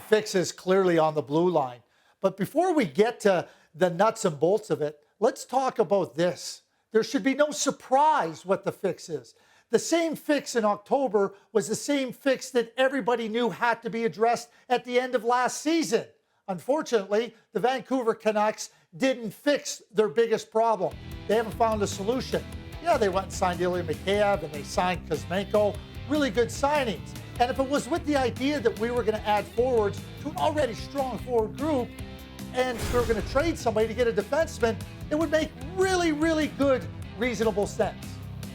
fix is clearly on the blue line. But before we get to the nuts and bolts of it, let's talk about this. There should be no surprise what the fix is. The same fix in October was the same fix that everybody knew had to be addressed at the end of last season. Unfortunately, the Vancouver Canucks didn't fix their biggest problem. They haven't found a solution. Yeah, they went and signed Ilya Mikheyev and they signed Kuzmenko. Really good signings. And if it was with the idea that we were going to add forwards to an already strong forward group and we were going to trade somebody to get a defenseman, it would make really, really good, reasonable sense.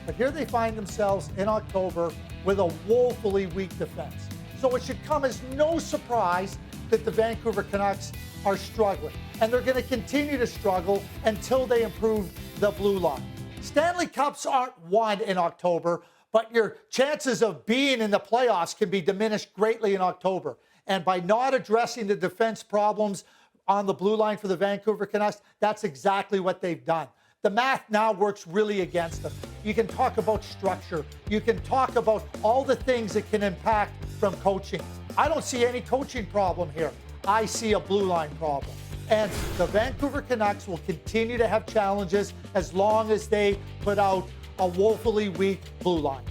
But here they find themselves in October with a woefully weak defense. So it should come as no surprise that the Vancouver Canucks are struggling. And they're going to continue to struggle until they improve the blue line. Stanley Cups aren't won in October, but your chances of being in the playoffs can be diminished greatly in October. And by not addressing the defense problems on the blue line for the Vancouver Canucks, that's exactly what they've done. The math now works really against them. You can talk about structure. You can talk about all the things that can impact from coaching. I don't see any coaching problem here. I see a blue line problem. And the Vancouver Canucks will continue to have challenges as long as they put out a woefully weak blue line.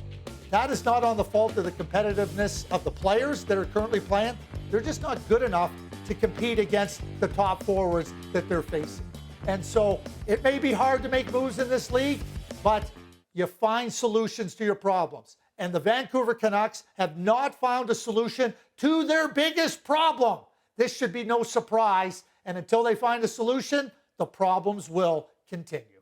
That is not on the fault of the competitiveness of the players that are currently playing. They're just not good enough to compete against the top forwards that they're facing. And so it may be hard to make moves in this league, but you find solutions to your problems. And the Vancouver Canucks have not found a solution to their biggest problem. This should be no surprise. And until they find a solution, the problems will continue.